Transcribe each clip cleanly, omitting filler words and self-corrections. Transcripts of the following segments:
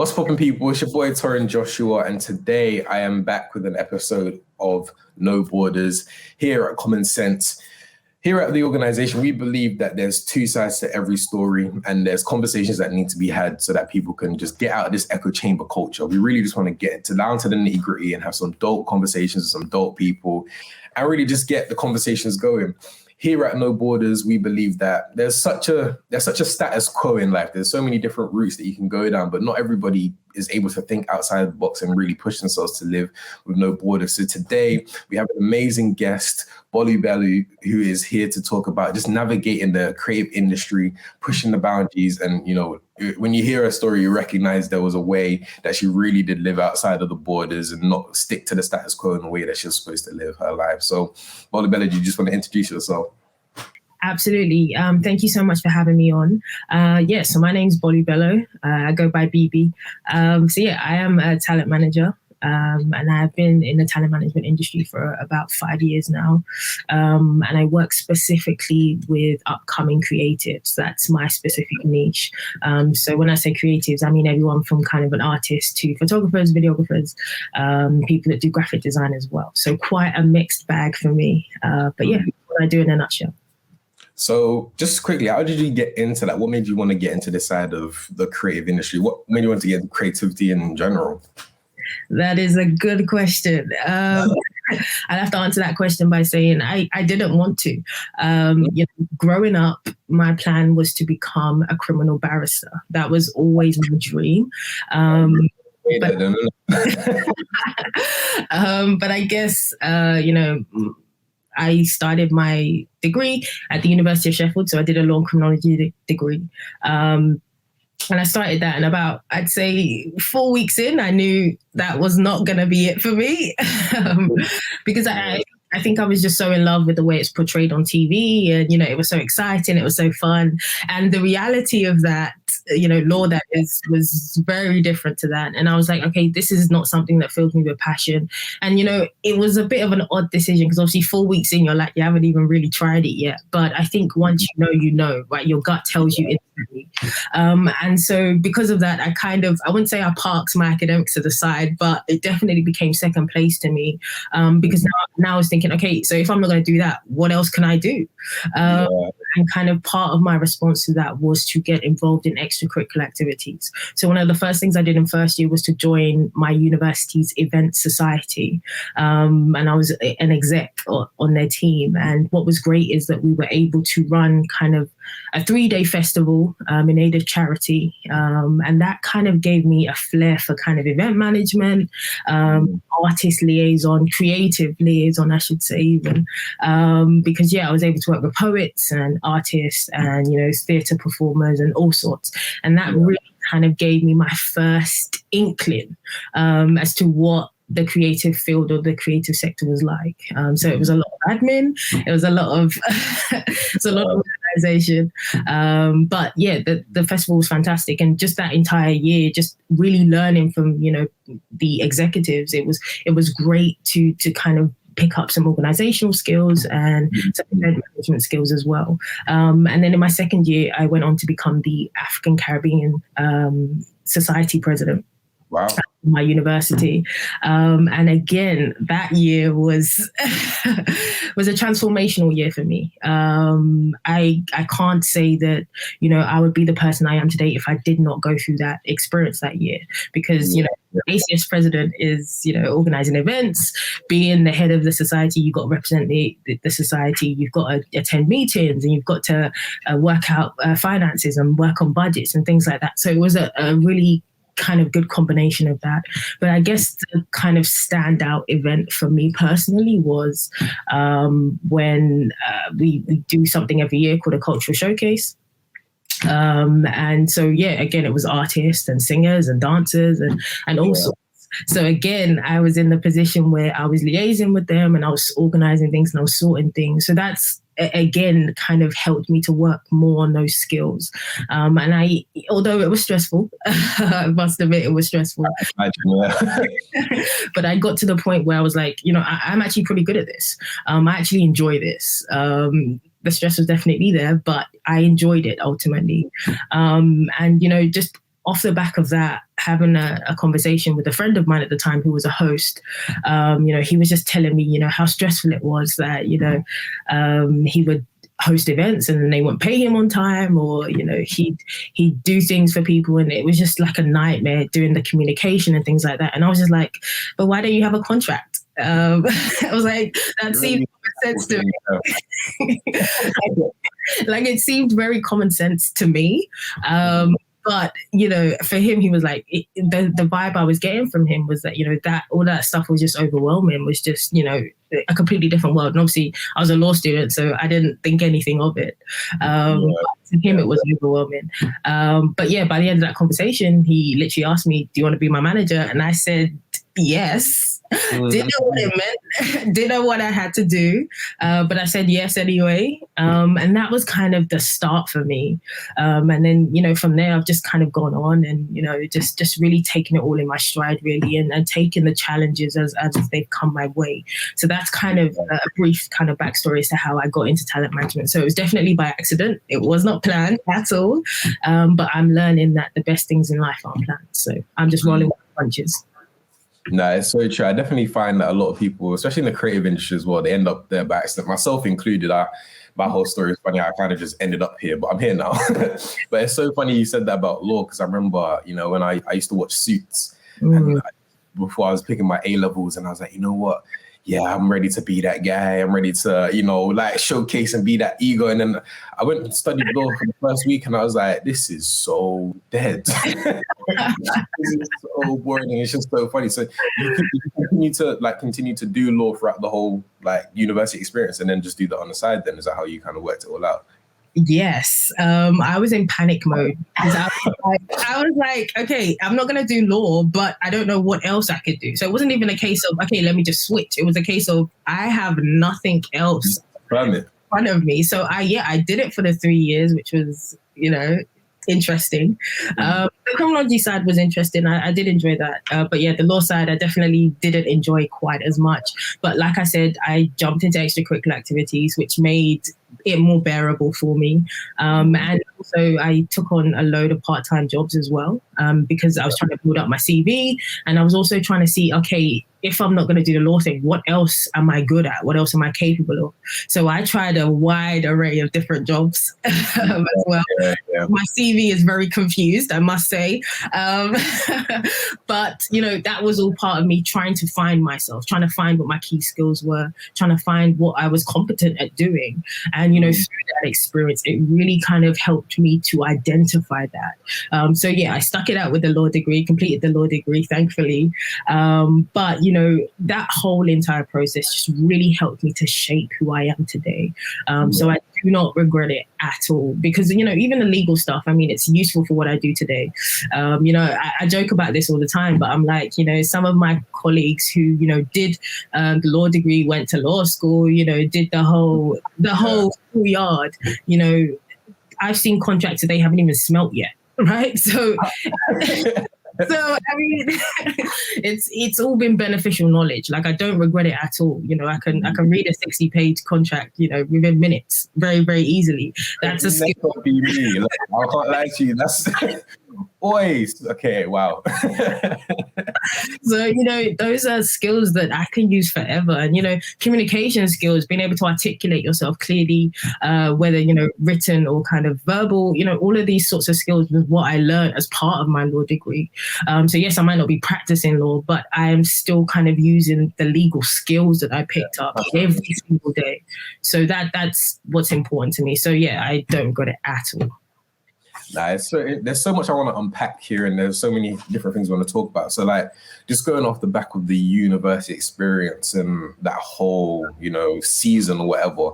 What's poppin', people? It's your boy Torrin Joshua, and today I am back with an episode of No Borders here at Common Sense. Here at the organization, we believe that there's two sides to every story, and there's conversations that need to be had so that people can just get out of this echo chamber culture. We really just want to get down to the nitty-gritty and have some dope conversations with some dope people and really just get the conversations going. Here at No Borders, we believe that there's such a status quo in life. There's so many different routes that you can go down, but not everybody is able to think outside the box and really push themselves to live with no borders. So today we have an amazing guest, Bolu Bello, who is here to talk about just navigating the creative industry, pushing the boundaries. And, you know, when you hear her story, you recognize there was a way that she really did live outside of the borders and not stick to the status quo in the way that she was supposed to live her life. So Bolu Bello, do you just want to introduce yourself? Absolutely. Thank you so much for having me on. So my name's Bolu Bello. I go by BB. I am a talent manager. And I've been in the talent management industry for about 5 years now. And I work specifically with upcoming creatives. That's my specific niche. So when I say creatives, I mean everyone from kind of an artist to photographers, videographers, people that do graphic design as well. So quite a mixed bag for me. But yeah, what I do in a nutshell. So just quickly, how did you get into that? What made you want to get into this side of the creative industry? What made you want to get into creativity in general? That is a good question. I'd have to answer that question by saying I didn't want to. Growing up, my plan was to become a criminal barrister. That was always my dream. But I guess, I started my degree at the University of Sheffield, so I did a law and criminology degree. And I started that, and about, I'd say 4 weeks in, I knew that was not going to be it for me because I think I was just so in love with the way it's portrayed on TV, and, it was so exciting, it was so fun. And the reality of that, law that is, was very different to that. And I was like, okay, this is not something that fills me with passion. And, it was a bit of an odd decision because obviously 4 weeks in, you're like, you haven't even really tried it yet. But I think once you know, right, your gut tells you instantly. And so because of that, I wouldn't say I parked my academics to the side, but it definitely became second place to me because now I was thinking, okay, so if I'm not going to do that, what else can I do? And kind of part of my response to that was to get involved in extracurricular activities. So one of the first things I did in first year was to join my university's event society. And I was an exec on their team. And what was great is that we were able to run kind of a 3-day festival in aid of charity. And that kind of gave me a flair for kind of event management, artist liaison, creative liaison, I should say even. Because I was able to work with poets and artists and, theatre performers and all sorts. And that really kind of gave me my first inkling as to what the creative field or the creative sector was like. So it was a lot of admin. It was a lot of organization. But the festival was fantastic. And just that entire year, just really learning from, the executives, it was great to kind of pick up some organizational skills and some event management skills as well. And then in my second year, I went on to become the African Caribbean Society president. Wow. My university. And again, that year was was a transformational year for me. I can't say that, I would be the person I am today if I did not go through that experience that year, because, ACS president is, organizing events, being the head of the society, you've got to represent the society, you've got to attend meetings, and you've got to work out finances and work on budgets and things like that. So it was a really kind of good combination of that. But I guess the kind of standout event for me personally was when we do something every year called a cultural showcase. And so, again, it was artists and singers and dancers and all sorts. So again, I was in the position where I was liaising with them and I was organizing things and I was sorting things. So that's, again, kind of helped me to work more on those skills. And although it was stressful, I must admit it was stressful. But I got to the point where I was like, I'm actually pretty good at this. I actually enjoy this. The stress was definitely there, but I enjoyed it ultimately. And, just off the back of that, having a conversation with a friend of mine at the time who was a host, he was just telling me, how stressful it was that, he would host events and then they wouldn't pay him on time, or, he'd do things for people and it was just like a nightmare doing the communication and things like that. And I was just like, but why don't you have a contract? I was like, that seemed common sense to me. Like, it seemed very common sense to me. But, for him, he was like, the vibe I was getting from him was that, that all that stuff was just overwhelming, was just, a completely different world. And obviously I was a law student, so I didn't think anything of it. To him, it was overwhelming. But yeah, by the end of that conversation, he literally asked me, do you want to be my manager? And I said, yes. Didn't know what it meant, didn't know what I had to do, but I said yes anyway. And that was kind of the start for me. And then, from there, I've just kind of gone on and, just really taken it all in my stride, really, and taken the challenges as they've come my way. So that's kind of a brief kind of backstory as to how I got into talent management. So it was definitely by accident. It was not planned at all. But I'm learning that the best things in life aren't planned. So I'm just rolling with the punches. No, it's so true. I definitely find that a lot of people, especially in the creative industry as well, they end up there by accident, myself included. My whole story is funny. I kind of just ended up here, but I'm here now. But it's so funny you said that about law, because I remember, when I used to watch Suits and before I was picking my A-levels, and I was like, you know what? Yeah, I'm ready to be that guy. I'm ready to, showcase and be that ego. And then I went and studied law for the first week, and I was like, this is so dead. This is so boring. It's just so funny. So you continue to do law throughout the whole university experience, and then just do that on the side. Then is that how you kind of worked it all out? Yes, I was in panic mode. I was like, okay, I'm not going to do law, but I don't know what else I could do. So it wasn't even a case of, okay, let me just switch. It was a case of, I have nothing else in front of me. So I did it for the 3 years, which was, interesting. The criminology side was interesting. I did enjoy that. But yeah, the law side, I definitely didn't enjoy quite as much. But like I said, I jumped into extracurricular activities, which made it more bearable for me. And also I took on a load of part-time jobs as well, because I was trying to build up my CV, and I was also trying to see, okay, if I'm not going to do the law thing, what else am I good at? What else am I capable of? So I tried a wide array of different jobs as well. Yeah. My CV is very confused, I must say. But, that was all part of me trying to find myself, trying to find what my key skills were, trying to find what I was competent at doing. And, through that experience, it really kind of helped me to identify that. So yeah, I stuck it out with the law degree, completed the law degree, thankfully. But, that whole entire process just really helped me to shape who I am today. So I do not regret it at all, because, even the legal stuff, I mean, it's useful for what I do today. I joke about this all the time, but I'm like, some of my colleagues who, did the law degree, went to law school, did the whole school yard, I've seen contracts that they haven't even smelt yet. Right. So I mean, it's all been beneficial knowledge. Like, I don't regret it at all. I can read a 60-page contract, within minutes, very, very easily. That's a skill. Be me. I can't lie to you. That's always okay. Wow. So, those are skills that I can use forever. And, communication skills, being able to articulate yourself clearly, whether, written or kind of verbal, all of these sorts of skills was what I learned as part of my law degree. So yes, I might not be practicing law, but I am still kind of using the legal skills that I picked up every single day. So that's what's important to me. So yeah, I don't regret it at all. Nice. So there's so much I want to unpack here, and there's so many different things we want to talk about. So just going off the back of the university experience and that whole, season or whatever,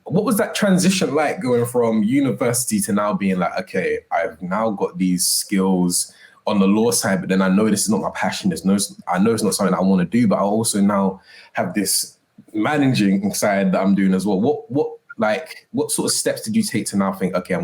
what was that transition like, going from university to now being like, okay, I've now got these skills on the law side, but then I know this is not my passion. I know it's not something I want to do, but I also now have this managing side that I'm doing as well. What sort of steps did you take to now think, okay,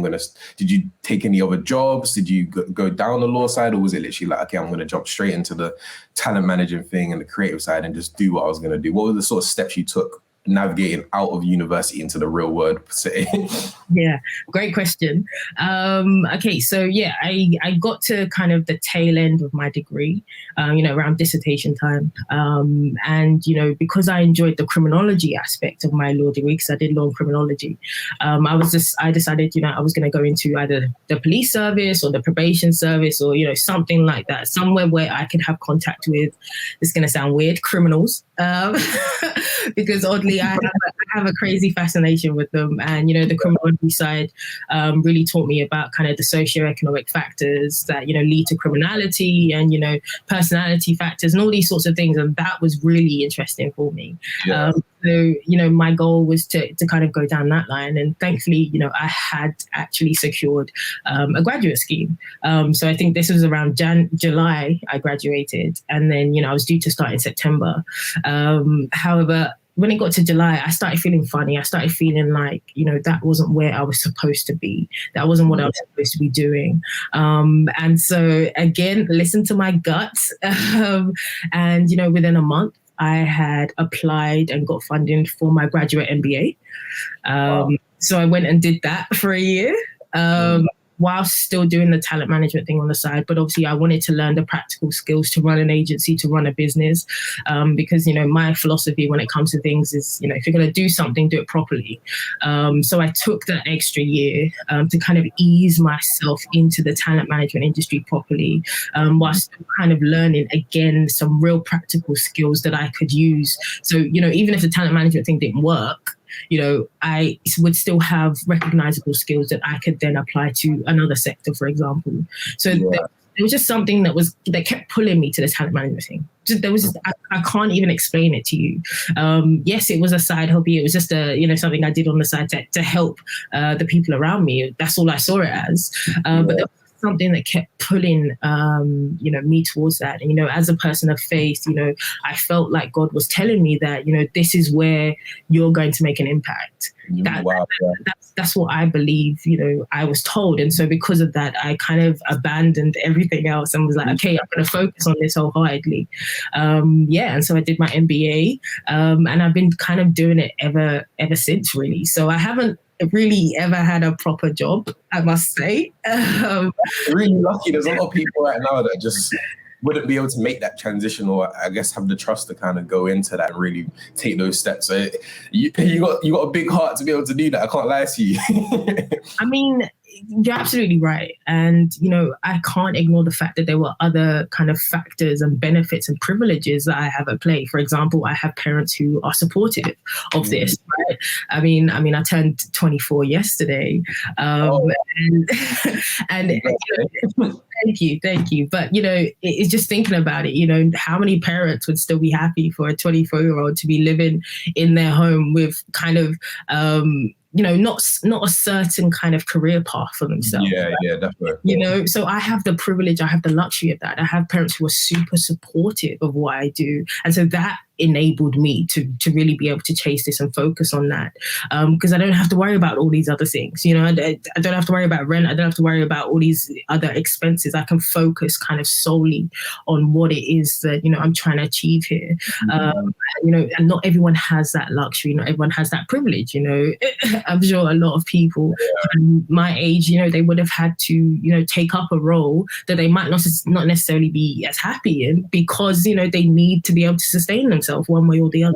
did you take any other jobs? Did you go down the law side, or was it literally like, okay, I'm going to jump straight into the talent managing thing and the creative side and just do what I was going to do? What were the sort of steps you took navigating out of university into the real world, per se? Yeah, great question. Okay, so yeah, I got to kind of the tail end of my degree, around dissertation time. And, because I enjoyed the criminology aspect of my law degree, because I did law and criminology, I decided, I was going to go into either the police service or the probation service or, something like that, somewhere where I could have contact with, this is going to sound weird, criminals. Because oddly, I have a crazy fascination with them. And, the criminology side really taught me about kind of the socioeconomic factors that, lead to criminality and, personality factors and all these sorts of things. And that was really interesting for me. Yeah. So, my goal was to kind of go down that line. And thankfully, I had actually secured a graduate scheme. So I think this was around July I graduated. And then, I was due to start in September. However, when it got to July, I started feeling funny. I started feeling like, that wasn't where I was supposed to be. That wasn't what I was supposed to be doing. And so again, listen to my guts. And, within a month, I had applied and got funding for my graduate MBA. Wow. So I went and did that for a year. While still doing the talent management thing on the side. But obviously I wanted to learn the practical skills to run an agency, to run a business, because, my philosophy when it comes to things is, if you're going to do something, do it properly. So I took that extra year to kind of ease myself into the talent management industry properly, while still kind of learning, again, some real practical skills that I could use. So, even if the talent management thing didn't work, I would still have recognizable skills that I could then apply to another sector, for example. So it was just something that kept pulling me to the talent management thing. I can't even explain it to you. Yes, it was a side hobby. It was just something I did on the side to help the people around me. That's all I saw it as. But there was something that kept pulling, me towards that. And, as a person of faith, I felt like God was telling me that, this is where you're going to make an impact. That's what I believe, I was told. And so because of that, I kind of abandoned everything else and was like, okay, I'm going to focus on this wholeheartedly. And so I did my MBA, and I've been kind of doing it ever since, really. So I haven't really ever had a proper job, I must say. Really lucky. There's a lot of people right now that just wouldn't be able to make that transition, or I guess have the trust to kind of go into that and really take those steps. So you got a big heart to be able to do that. I can't lie to you. I mean, you're absolutely right. And, I can't ignore the fact that there were other kind of factors and benefits and privileges that I have at play. For example, I have parents who are supportive of this, right? I mean, I turned 24 yesterday. And thank you. But, it's just thinking about it, how many parents would still be happy for a 24-year-old to be living in their home with kind of, not a certain kind of career path for themselves. Yeah, definitely. So I have the privilege, I have the luxury of that. I have parents who are super supportive of what I do. And so that enabled me to really be able to chase this and focus on that. Because I don't have to worry about all these other things. I don't have to worry about rent. I don't have to worry about all these other expenses. I can focus kind of solely on what it is that, I'm trying to achieve here. And not everyone has that luxury. Not everyone has that privilege. I'm sure a lot of people my age, they would have had to, take up a role that they might not necessarily be as happy in because, they need to be able to sustain themselves one way or the other.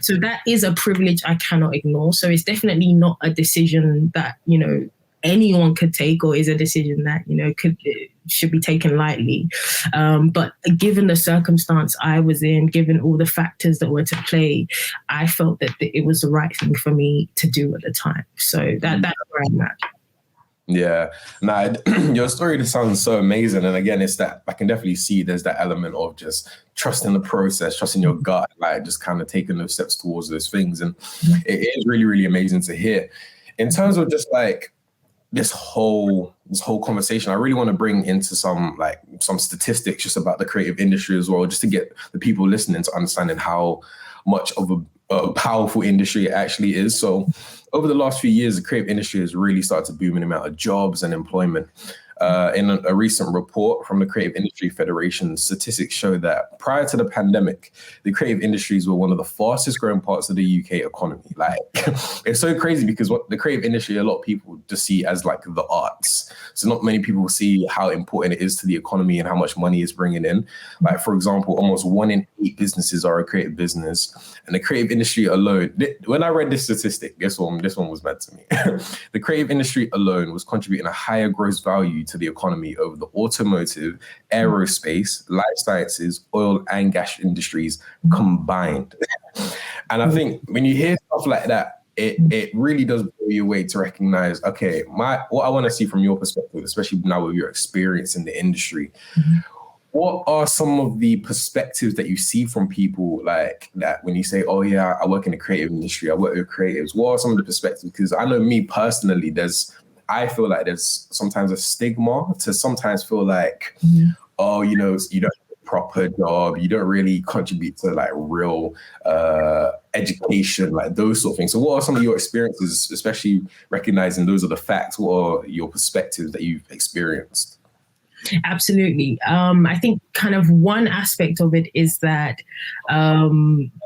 So that is a privilege I cannot ignore. So it's definitely not a decision that, anyone could take, or is a decision that, should be taken lightly. But given the circumstance I was in, given all the factors that were to play, I felt that it was the right thing for me to do at the time. So that's where I'm at. Yeah, your story just sounds so amazing. And again, it's that I can definitely see there's that element of just trusting the process, trusting your gut, like just kind of taking those steps towards those things. And it is really, really amazing to hear. In terms of just like this whole conversation, I really want to bring into some statistics just about the creative industry as well, just to get the people listening to understanding how much of a powerful industry it actually is. So over the last few years, the creative industry has really started to boom in the amount of jobs and employment. In a recent report from the Creative Industry Federation, statistics show that prior to the pandemic, the creative industries were one of the fastest growing parts of the UK economy. Like, it's so crazy because what the creative industry, a lot of people just see as like the arts. So not many people see how important it is to the economy and how much money it's bringing in. Like, for example, almost 1 in 8 businesses are a creative business. And the creative industry alone, when I read this statistic, this one was meant to me. The creative industry alone was contributing a higher gross value to the economy over the automotive, aerospace, life sciences, oil and gas industries combined. And I think when you hear stuff like that, it really does blow you away to recognize, okay, what I want to see from your perspective, especially now with your experience in the industry, what are some of the perspectives that you see from people like that when you say, oh yeah, I work in the creative industry, I work with creatives? What are some of the perspectives? Because I know me personally, I feel like there's sometimes a stigma to sometimes feel like, oh, you know, you don't have a proper job, you don't really contribute to like real education, like those sort of things. So what are some of your experiences, especially recognizing those are the facts? What are your perspectives that you've experienced? Absolutely. I think kind of one aspect of it is that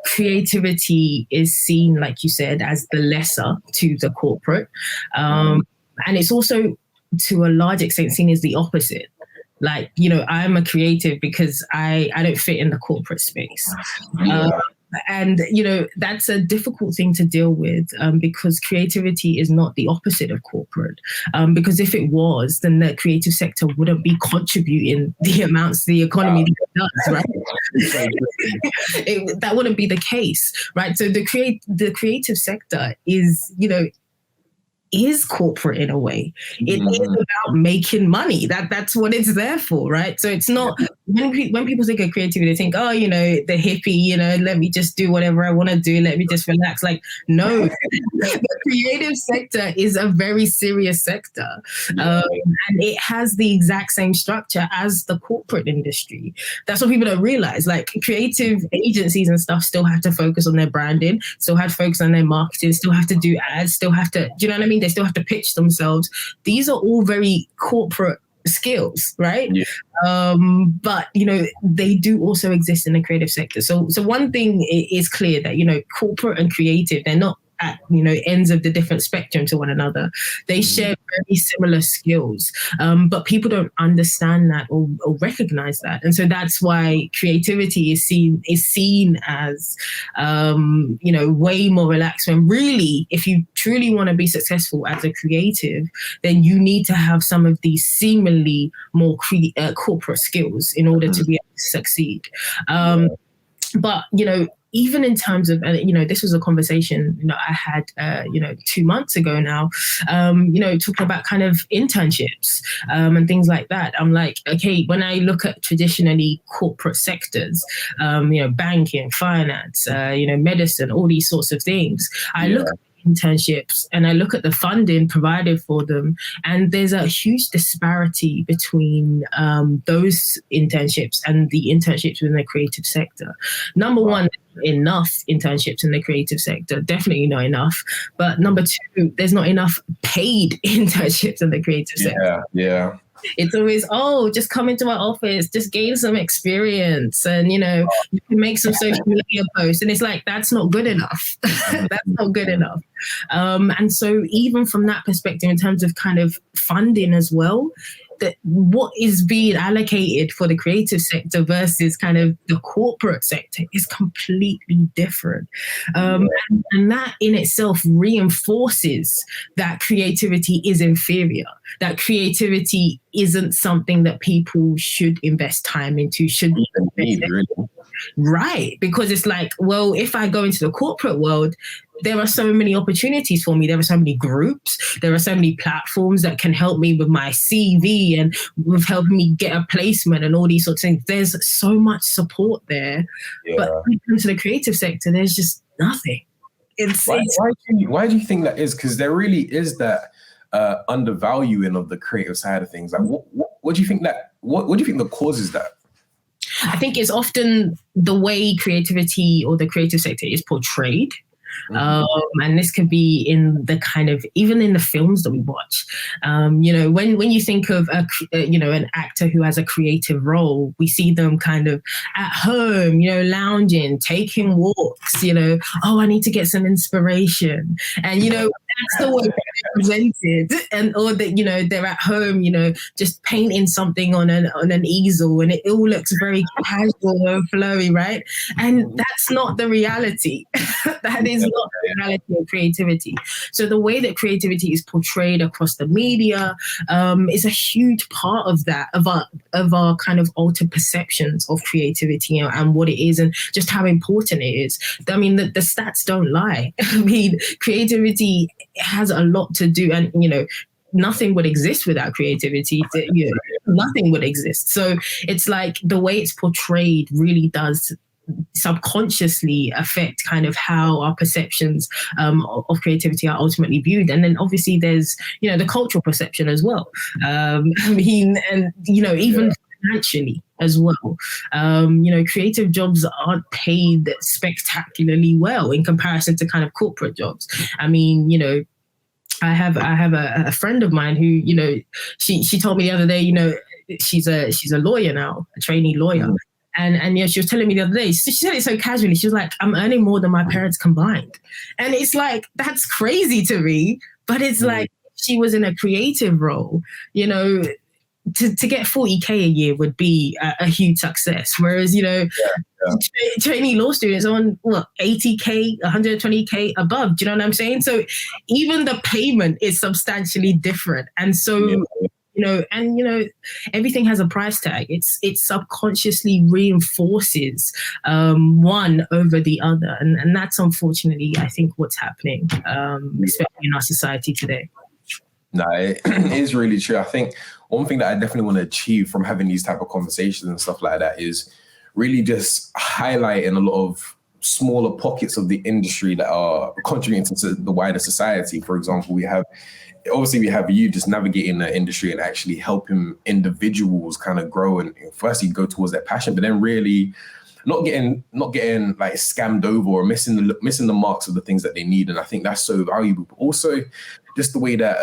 creativity is seen, like you said, as the lesser to the corporate. And it's also, to a large extent, seen as the opposite. Like, you know, I'm a creative because I don't fit in the corporate space. And, you know, that's a difficult thing to deal with because creativity is not the opposite of corporate. Because if it was, then the creative sector wouldn't be contributing the amounts to the economy that it does, right? That wouldn't be the case, right? So the creative sector is, you know, is corporate in a way. It is about making money. That's what it's there for, right? So it's not, when people think of creativity, they think, oh, you know, the hippie, you know, let me just do whatever I want to do, let me just relax. Like, no, the creative sector is a very serious sector. And it has the exact same structure as the corporate industry. That's what people don't realize. Like, creative agencies and stuff still have to focus on their branding, still have to focus on their marketing, still have to do ads, still have to, do you know what I mean? They still have to pitch themselves. These are all very corporate skills, right? But, you know, they do also exist in the creative sector. So one thing is clear, that, you know, corporate and creative, they're not at, you know, ends of the different spectrum to one another. They share very similar skills, but people don't understand that or recognize that. And so that's why creativity is seen as, you know, way more relaxed, when really, if you truly want to be successful as a creative, then you need to have some of these seemingly more corporate skills in order to be able to succeed. But, you know, even in terms of, you know, this was a conversation, you know, I had, you know, 2 months ago now, you know, talking about kind of internships and things like that. I'm like, okay, when I look at traditionally corporate sectors, you know, banking, finance, you know, medicine, all these sorts of things, I look at internships and I look at the funding provided for them, and there's a huge disparity between those internships and the internships within the creative sector. Number one, enough internships in the creative sector, definitely not enough. But number two, there's not enough paid internships in the creative sector. It's always, oh, just come into my office, just gain some experience, and, you know, you can make some social media posts. And it's like, that's not good enough. That's not good enough. And so even from that perspective, in terms of kind of funding as well, that what is being allocated for the creative sector versus kind of the corporate sector is completely different. And that in itself reinforces that creativity is inferior, that creativity isn't something that people should invest time into, should be invested. Right, because it's like, well, if I go into the corporate world, there are so many opportunities for me. There are so many groups. There are so many platforms that can help me with my CV and with helping me get a placement and all these sorts of things. There's so much support there. But when it comes to the creative sector, there's just nothing. Why do you think that is? Because there really is that undervaluing of the creative side of things. Like, what do you think that? What do you think the causes that? I think it's often the way creativity or the creative sector is portrayed. And this could be in the kind of, even in the films that we watch. When you think of an actor who has a creative role, we see them kind of at home, lounging, taking walks, I need to get some inspiration. And, that's the way they're presented. And, or that, they're at home, just painting something on an easel, and it all looks very casual and flowy, right? And that's not the reality. That is not the reality of creativity. So the way that creativity is portrayed across the media is a huge part of that, of our kind of altered perceptions of creativity and what it is, and just how important it is. I mean, the stats don't lie. I mean, creativity has a lot to do, and nothing would exist without creativity. Nothing would exist. So it's like the way it's portrayed really does subconsciously affect kind of how our perceptions of creativity are ultimately viewed. And then obviously there's the cultural perception as well. Even financially as well. Creative jobs aren't paid spectacularly well in comparison to kind of corporate jobs. I mean, I have a friend of mine who, she told me the other day, she's a lawyer now, a trainee lawyer. And she was telling me the other day, she said it so casually. She was like, I'm earning more than my parents combined. And it's like, that's crazy to me. But it's like, she was in a creative role, to get 40K a year would be a huge success. Whereas, trainee law students on 80K, 120K above. Do you know what I'm saying? So even the payment is substantially different. And so, everything has a price tag. It subconsciously reinforces one over the other. And that's unfortunately, I think, what's happening, especially in our society today. No, it is really true. I think one thing that I definitely want to achieve from having these type of conversations and stuff like that is really just highlighting a lot of smaller pockets of the industry that are contributing to the wider society. For example, we have you just navigating the industry and actually helping individuals kind of grow and firstly go towards their passion, but then really not getting like scammed over or missing the marks of the things that they need. And I think that's so valuable. But also just the way that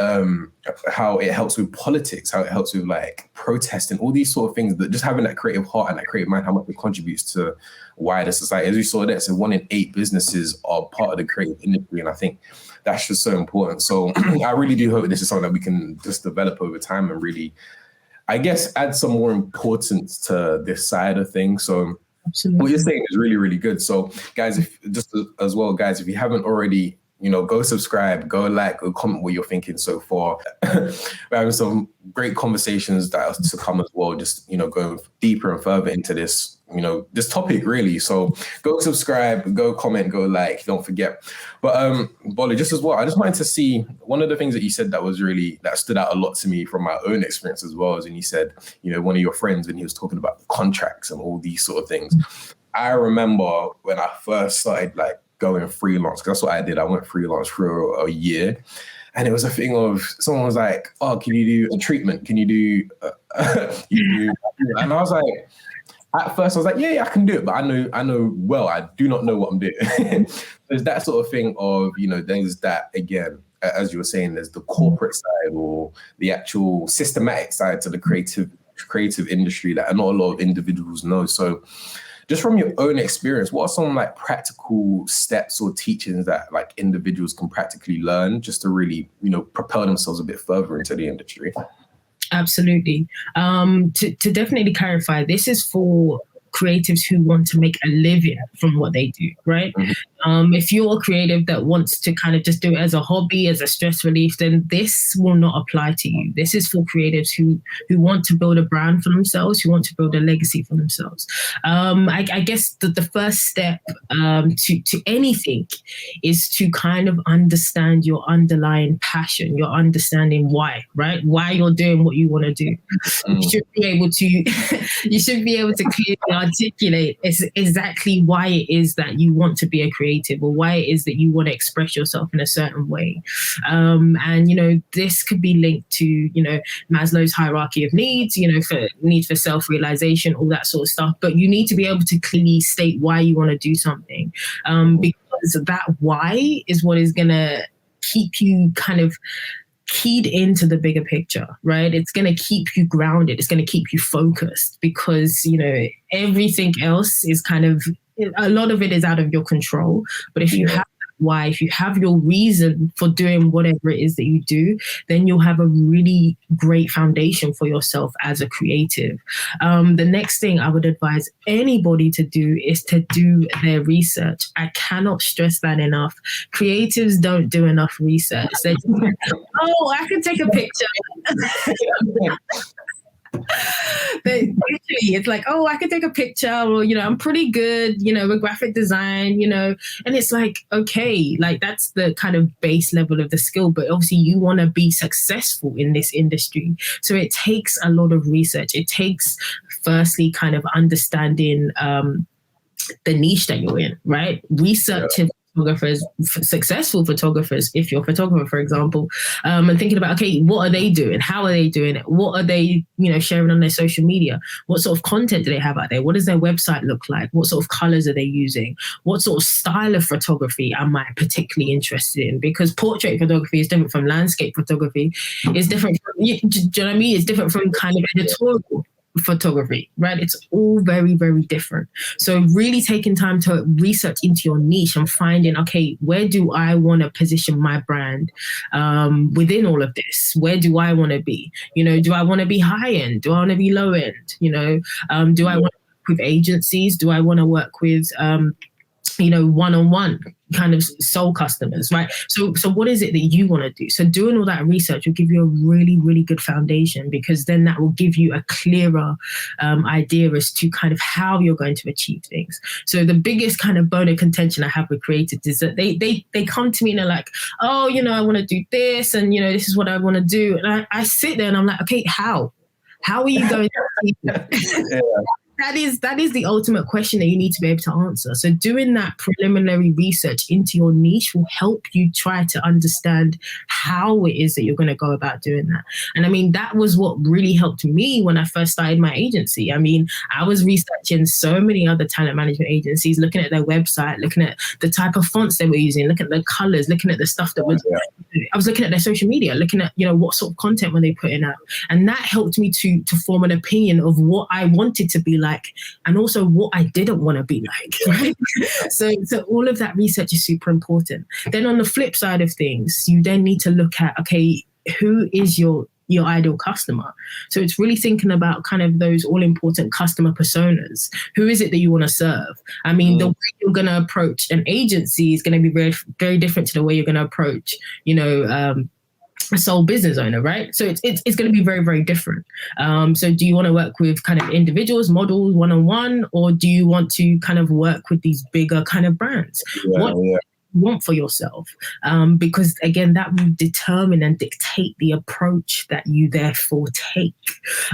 how it helps with politics, how it helps with like protesting, all these sort of things, that just having that creative heart and that creative mind, how much it contributes to wider society. As we saw there, so 1 in 8 businesses are part of the creative industry. And I think that's just so important. So I really do hope this is something that we can just develop over time and really, I guess, add some more importance to this side of things. So absolutely, what you're saying is really, really good. So guys, if you haven't already, go subscribe, go like, go comment what you're thinking so far. We're having some great conversations that are to come as well, just, going deeper and further into this, this topic really. So go subscribe, go comment, go like, don't forget. But Bolu, just as well, I just wanted to see one of the things that you said that stood out a lot to me from my own experience as well, is when you said, one of your friends, when he was talking about the contracts and all these sort of things. I remember when I first started like going freelance, because that's what I did. I went freelance for a year. And it was a thing of, someone was like, oh, can you do a treatment? Can you do, and I was like, at first I was like, yeah, I can do it. But I do not know what I'm doing. There's that sort of thing of, there's that, again, as you were saying, there's the corporate side or the actual systematic side to the creative industry that not a lot of individuals know. So just from your own experience, what are some like practical steps or teachings that like individuals can practically learn just to really, propel themselves a bit further into the industry? Absolutely. To definitely clarify, this is for creatives who want to make a living from what they do, right? If you're a creative that wants to kind of just do it as a hobby, as a stress relief, then this will not apply to you. This is for creatives who want to build a brand for themselves, who want to build a legacy for themselves. I guess the first step to anything is to kind of understand your underlying passion, your understanding why, right? Why you're doing what you want to do. You should be able to clearly articulate exactly why it is that you want to be a creative, or why it is that you want to express yourself in a certain way. And, this could be linked to, Maslow's hierarchy of needs, for need for self-realization, all that sort of stuff. But you need to be able to clearly state why you want to do something. Because because that why is what is going to keep you kind of keyed into the bigger picture, right? It's going to keep you grounded. It's going to keep you focused because, everything else is kind of, a lot of it is out of your control. But if you have why, if you have your reason for doing whatever it is that you do, then you'll have a really great foundation for yourself as a creative. The next thing I would advise anybody to do is to do their research. I cannot stress that enough. Creatives don't do enough research. They just, oh, I can take a picture. Literally, it's like, oh, I can take a picture, or I'm pretty good, with graphic design, and it's like, okay, like that's the kind of base level of the skill, but obviously you want to be successful in this industry, so it takes a lot of research. It takes firstly kind of understanding the niche that you're in, right? Researching photographers, successful photographers, if you're a photographer, for example, and thinking about, okay, what are they doing? How are they doing it? What are they, sharing on their social media? What sort of content do they have out there? What does their website look like? What sort of colors are they using? What sort of style of photography am I particularly interested in? Because portrait photography is different from landscape photography. It's different from, do you know what I mean? It's different from kind of editorial photography, right? It's all very, very different. So really taking time to research into your niche and finding, okay, where do I want to position my brand within all of this? Where do I want to be? Do I want to be high end? Do I want to be low end? Do I want to work with agencies? Do I want to work with one-on-one kind of sole customers, right? So what is it that you want to do? So doing all that research will give you a really, really good foundation, because then that will give you a clearer idea as to kind of how you're going to achieve things. So the biggest kind of bone of contention I have with creatives is that they come to me and they're like, oh, I want to do this, and this is what I want to do. And I sit there and I'm like, okay, how are you going to achieve that? That is the ultimate question that you need to be able to answer. So doing that preliminary research into your niche will help you try to understand how it is that you're going to go about doing that. And I mean, that was what really helped me when I first started my agency. I mean, I was researching so many other talent management agencies, looking at their website, looking at the type of fonts they were using, looking at the colors, looking at the stuff that was, I was looking at their social media, looking at, what sort of content were they putting out. And that helped me to form an opinion of what I wanted to be like, and also what I didn't want to be like, right? So all of that research is super important. Then on the flip side of things, you then need to look at, okay, who is your ideal customer? So it's really thinking about kind of those all important customer personas. Who is it that you want to serve? I mean, the way you're going to approach an agency is going to be very, very different to the way you're going to approach, a sole business owner, right? So it's going to be very, very different. So do you want to work with kind of individuals, models, one-on-one, or do you want to kind of work with these bigger kind of brands? What do you want for yourself? Because again, that will determine and dictate the approach that you therefore take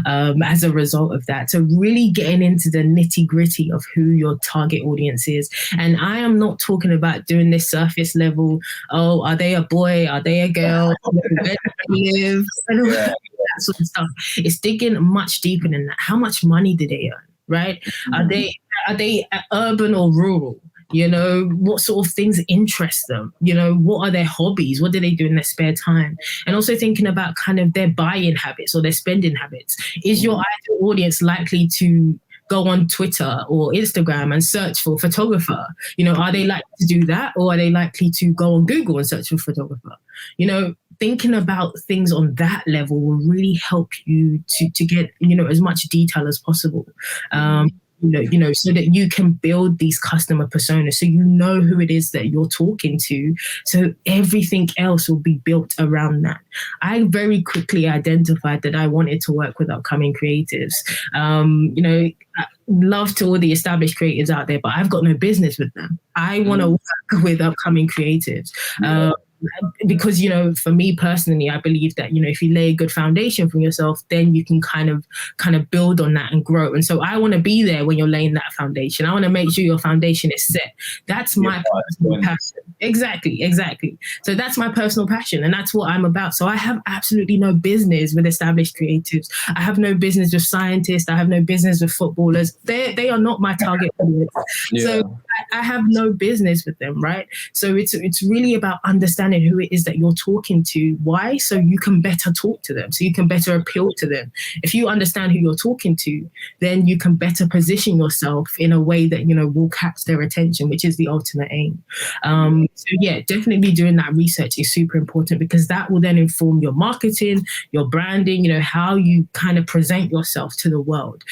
as a result of that. So really getting into the nitty gritty of who your target audience is. And I am not talking about doing this surface level, oh, are they a boy? Are they a girl? Where do they live? And all that sort of stuff. It's digging much deeper than that. How much money do they earn, right? Are they urban or rural? What sort of things interest them? What are their hobbies? What do they do in their spare time? And also thinking about kind of their buying habits or their spending habits. Is your ideal audience likely to go on Twitter or Instagram and search for photographer? Are they likely to do that, or are they likely to go on Google and search for photographer? Thinking about things on that level will really help you to get, as much detail as possible. So that you can build these customer personas, so who it is that you're talking to, so everything else will be built around that. I very quickly identified that I wanted to work with upcoming creatives. Love to all the established creatives out there, but I've got no business with them. I want to work with upcoming creatives. Because, for me personally, I believe that, if you lay a good foundation for yourself, then you can kind of build on that and grow. And so I want to be there when you're laying that foundation. I want to make sure your foundation is set. That's my personal passion. Exactly. So that's my personal passion, and that's what I'm about. So I have absolutely no business with established creatives. I have no business with scientists. I have no business with footballers. They are not my target audience. So I have no business with them, right? So it's really about understanding who it is that you're talking to. Why? So you can better talk to them, so you can better appeal to them. If you understand who you're talking to, then you can better position yourself in a way that, you know, will catch their attention, which is the ultimate aim. So yeah, definitely doing that research is super important, because that will then inform your marketing, your branding, you know, how you kind of present yourself to the world.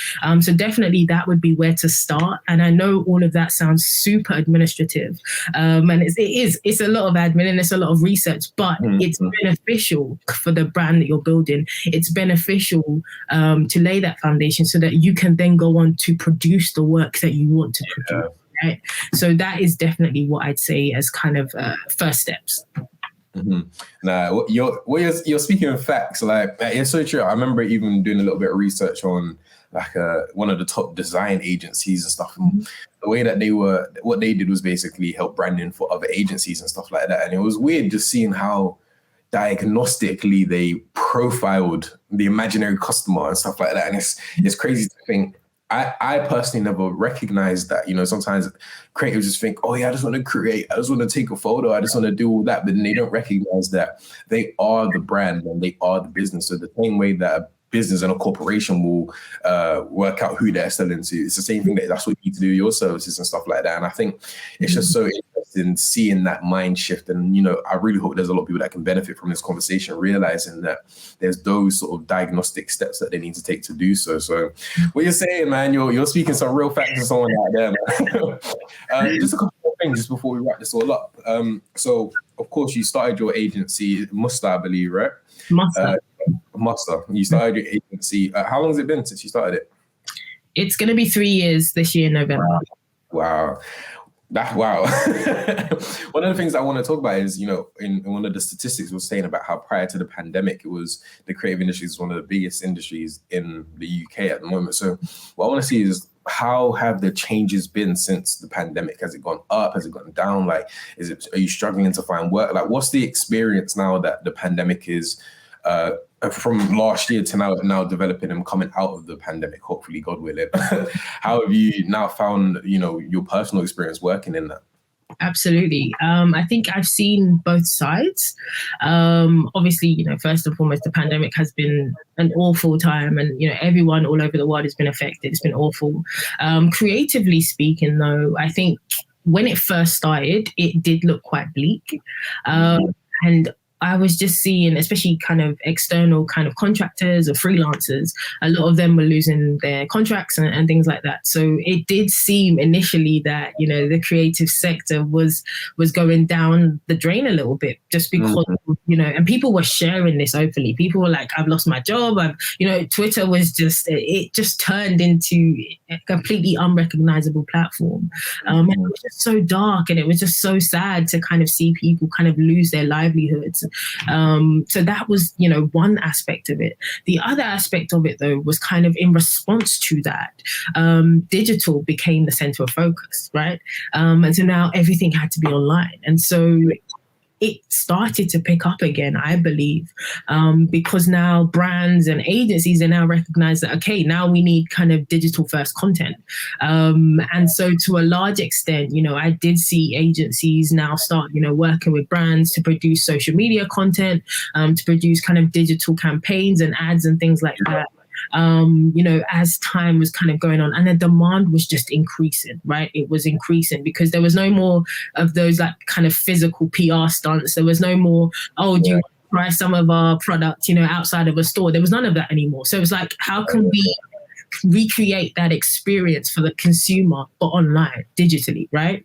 So definitely that would be where to start. And I know all of that sounds super administrative, and it's a lot of admin and it's a lot of research, but it's beneficial for the brand that you're building. It's beneficial to lay that foundation so that you can then go on to produce the work that you want to produce. Right? So that is definitely what I'd say as kind of first steps. Nah, you're speaking of facts. Like, it's so true. I remember even doing a little bit of research on like one of the top design agencies and stuff. And the way that what they did was basically help branding for other agencies and stuff like that. And it was weird just seeing how diagnostically they profiled the imaginary customer and stuff like that. And it's crazy to think. I personally never recognized that. You know, sometimes creatives just think, oh yeah, I just want to create, I just want to take a photo, I just want to do all that, but then they don't recognize that they are the brand and they are the business. So the same way that a business and a corporation will work out who they're selling to, it's the same thing that's what you need to do with your services and stuff like that. And I think it's just so interesting seeing that mind shift. And, you know, I really hope there's a lot of people that can benefit from this conversation, realizing that there's those sort of diagnostic steps that they need to take to do so. So what you're saying, man, you're speaking some real facts to someone out there, man. Just a couple of things just before we wrap this all up. So of course you started your agency, Musta, I believe, right? Musta. You started your agency. How long has it been since you started it? It's going to be 3 years this year in November. Wow. Wow. One of the things I want to talk about is, you know, in one of the statistics was saying about how prior to the pandemic, it was the creative industry is one of the biggest industries in the UK at the moment. So what I want to see is, how have the changes been since the pandemic? Has it gone up? Has it gone down? Like, are you struggling to find work? Like, what's the experience now that the pandemic is from last year to now developing and coming out of the pandemic, hopefully, God willing? How have you now found, you know, your personal experience working in that? Absolutely. I think I've seen both sides. Obviously, you know, first and foremost, the pandemic has been an awful time, and, you know, everyone all over the world has been affected. It's been awful. Creatively speaking, though, I think when it first started, it did look quite bleak. And I was just seeing, especially kind of external kind of contractors or freelancers, a lot of them were losing their contracts and things like that. So it did seem initially that, you know, the creative sector was going down the drain a little bit, just because, you know, and people were sharing this openly. People were like, I've lost my job. You know, Twitter was it just turned into a completely unrecognizable platform. And it was just so dark, and it was just so sad to kind of see people kind of lose their livelihoods. So that was, you know, one aspect of it. The other aspect of it, though, was kind of in response to that, digital became the center of focus, right? And so now everything had to be online. And so it started to pick up again, I believe, because now brands and agencies are now recognize that, okay, now we need kind of digital first content. And so to a large extent, you know, I did see agencies now start, you know, working with brands to produce social media content, to produce kind of digital campaigns and ads and things like that. You know, as time was kind of going on, and the demand was just increasing, right? It was increasing because there was no more of those like kind of physical PR stunts. There was no more, do you want to try some of our products, you know, outside of a store? There was none of that anymore. So it was like, how can we recreate that experience for the consumer, but online, digitally, right?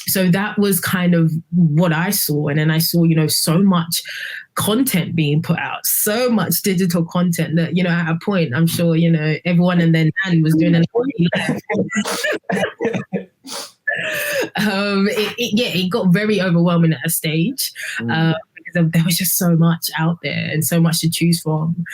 So that was kind of what I saw. And then I saw, you know, so much content being put out, so much digital content that, you know, at a point, I'm sure, you know, everyone and their nan was doing it got very overwhelming at a stage. There was just so much out there and so much to choose from.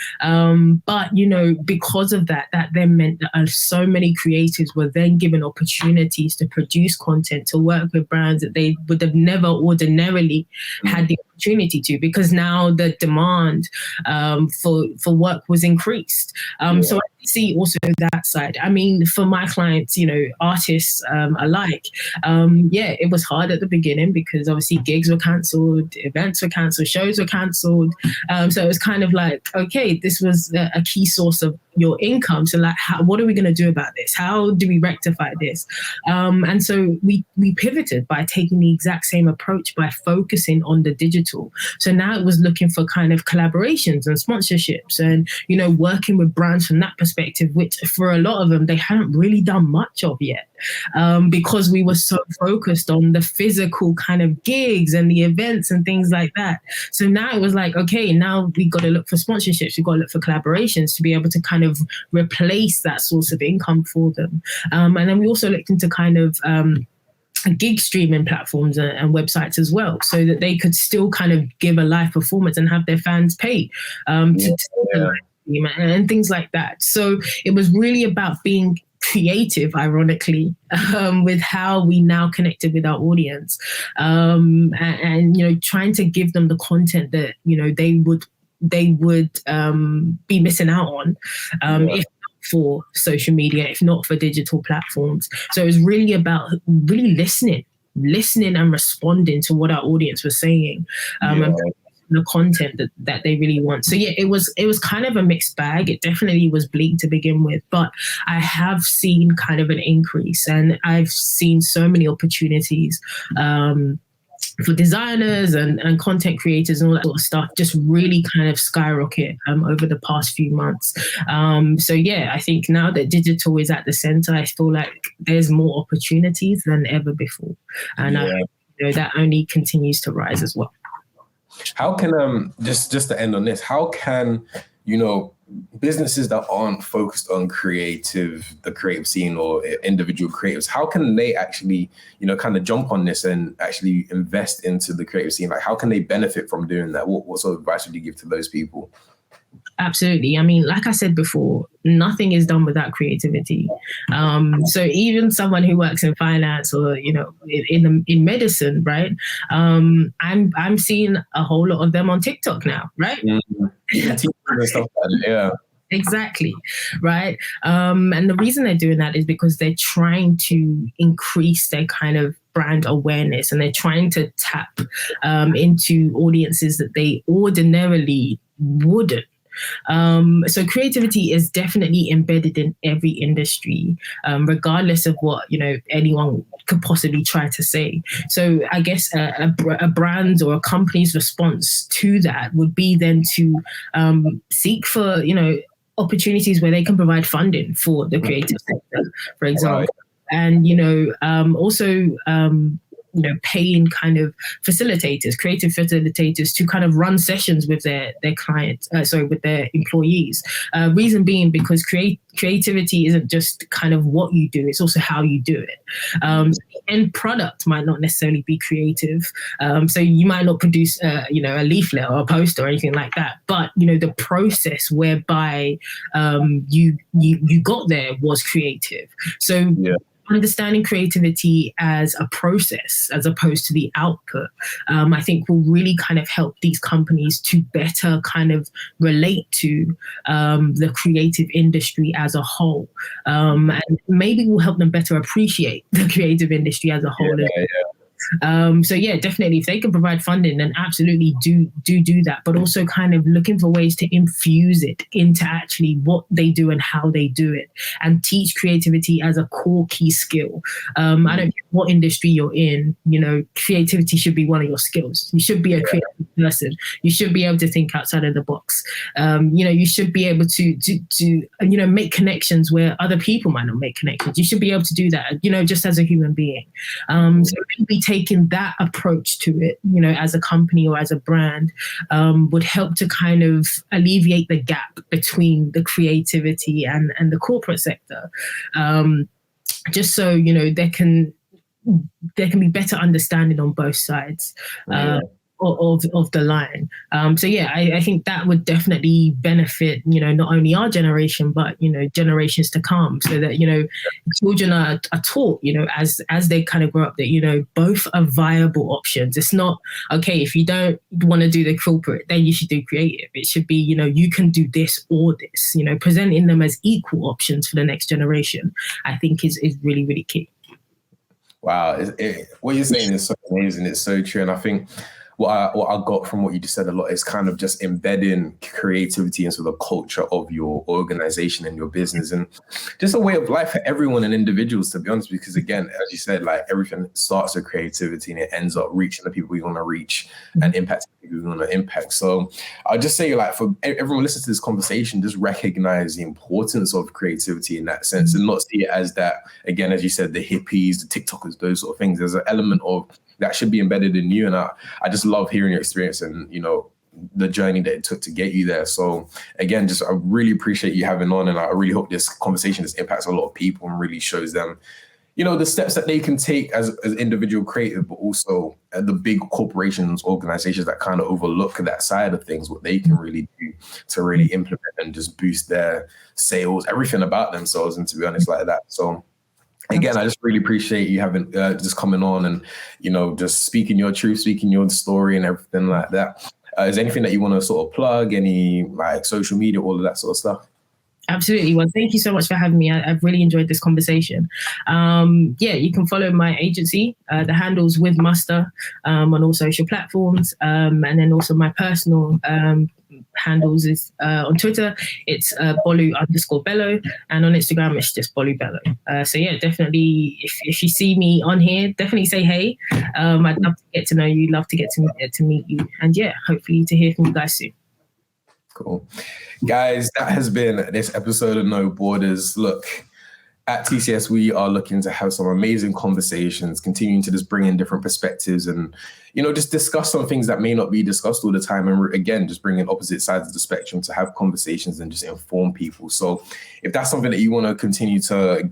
But, you know, because of that then meant that so many creatives were then given opportunities to produce content, to work with brands that they would have never ordinarily had the opportunity to, because now the demand for work was increased. So I see also that side. I mean, for my clients, artists alike, it was hard at the beginning because obviously gigs were cancelled, events were cancelled, shows were cancelled. So it was kind of like, okay, this was a key source of your income. So like, what are we going to do about this? How do we rectify this? And so we pivoted by taking the exact same approach by focusing on the digital. So now it was looking for kind of collaborations and sponsorships and, working with brands from that perspective, which for a lot of them, they hadn't really done much of yet. Because we were so focused on the physical kind of gigs and the events and things like that. So now it was like, okay, now we got to look for sponsorships, we got to look for collaborations to be able to kind of replace that source of income for them. And then we also looked into kind of gig streaming platforms and websites as well, so that they could still kind of give a live performance and have their fans pay and things like that. So it was really about being creative, ironically, with how we now connected with our audience, and trying to give them the content that they would be missing out on if not for social media, if not for digital platforms. So it was really about really listening and responding to what our audience was saying, and the content that they really want. So it was kind of a mixed bag. It definitely was bleak to begin with, but I have seen kind of an increase, and I've seen so many opportunities for designers and content creators and all that sort of stuff just really kind of skyrocket over the past few months. I think now that digital is at the center, I feel like there's more opportunities than ever before, and that only continues to rise as well. How can just to end on this, how can businesses that aren't focused on the creative scene or individual creatives, how can they actually kind of jump on this and actually invest into the creative scene? Like, how can they benefit from doing that? What sort of advice would you give to those people? Absolutely. I mean, like I said before, nothing is done without creativity. So even someone who works in finance or in medicine, right? I'm seeing a whole lot of them on TikTok now, right? Yeah. Exactly, right? And the reason they're doing that is because they're trying to increase their kind of brand awareness, and they're trying to tap into audiences that they ordinarily wouldn't. So creativity is definitely embedded in every industry, regardless of what anyone could possibly try to say. So I guess a brand or a company's response to that would be then to seek for opportunities where they can provide funding for the creative sector, for example, and also paying kind of creative facilitators to kind of run sessions with their clients, with their employees. Reason being because creativity isn't just kind of what you do, it's also how you do it. The end product might not necessarily be creative. So you might not produce a leaflet or a poster or anything like that, but the process whereby you got there was creative. So understanding creativity as a process as opposed to the output, I think will really kind of help these companies to better kind of relate to the creative industry as a whole, and maybe will help them better appreciate the creative industry as a whole. Definitely, if they can provide funding, then absolutely do that, but also kind of looking for ways to infuse it into actually what they do and how they do it, and teach creativity as a core key skill. I don't care what industry you're in, creativity should be one of your skills. You should be a creative person. You should be able to think outside of the box. You should be able to make connections where other people might not make connections. You should be able to do that, just as a human being. So maybe taking that approach to it, as a company or as a brand, would help to kind of alleviate the gap between the creativity and the corporate sector. Just so, there can be better understanding on both sides. of the line. So yeah, I think that would definitely benefit, not only our generation, but, generations to come, so that, children are taught, as they kind of grow up, that, both are viable options. It's not, okay, if you don't want to do the corporate, then you should do creative. It should be, you can do this or this, presenting them as equal options for the next generation, I think is really, really key. Wow, what you're saying is so amazing. It's so true. And I think what I got from what you just said a lot is kind of just embedding creativity into the culture of your organization and your business, and just a way of life for everyone and individuals, to be honest, because again, as you said, like everything starts with creativity and it ends up reaching the people you want to reach and impacting the people you want to impact. So I'll just say, like, for everyone listening to this conversation, just recognize the importance of creativity in that sense, and not see it as that, again, as you said, the hippies, the TikTokers, those sort of things. There's an element of that should be embedded in you. And I just love hearing your experience and, the journey that it took to get you there. So again, I really appreciate you having on. And I really hope this conversation just impacts a lot of people and really shows them, the steps that they can take as individual creative, but also the big corporations, organizations that kind of overlook that side of things, what they can really do to really implement and just boost their sales, everything about themselves. And to be honest, like that. So again, I just really appreciate you having just coming on and, just speaking your truth, speaking your story and everything like that. Is there anything that you want to sort of plug, any like social media, all of that sort of stuff? Absolutely. Well, thank you so much for having me. I've really enjoyed this conversation. You can follow my agency, the handles with Muster, on all social platforms. And then also my personal handles is on Twitter, it's Bolu_Bello, and on Instagram, it's just Bolu Bello. So yeah, definitely, if you see me on here, definitely say hey. I'd love to get to know you, love to get to meet you, and yeah, hopefully to hear from you guys soon. Cool. Guys, that has been this episode of No Borders. Look, at TCS, we are looking to have some amazing conversations, continuing to just bring in different perspectives and, just discuss some things that may not be discussed all the time. And again, just bring in opposite sides of the spectrum to have conversations and just inform people. So if that's something that you want to continue to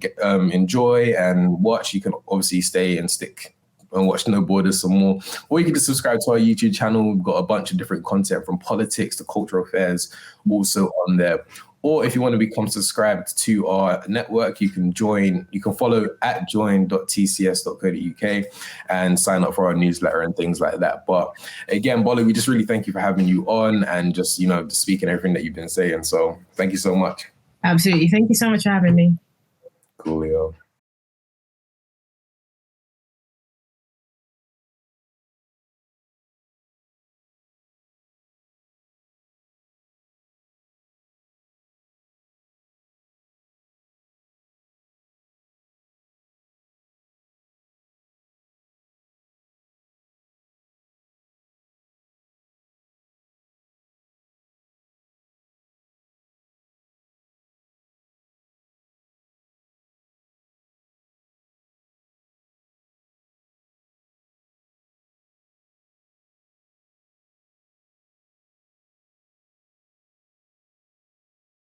enjoy and watch, you can obviously stay and stick and watch No Borders some more. Or you can just subscribe to our YouTube channel. We've got a bunch of different content from politics to cultural affairs also on there. Or if you want to become subscribed to our network, you can follow at join.tcs.co.uk and sign up for our newsletter and things like that. But again, Bolu, we just really thank you for having you on and just, speaking everything that you've been saying. So thank you so much. Absolutely. Thank you so much for having me. Coolio.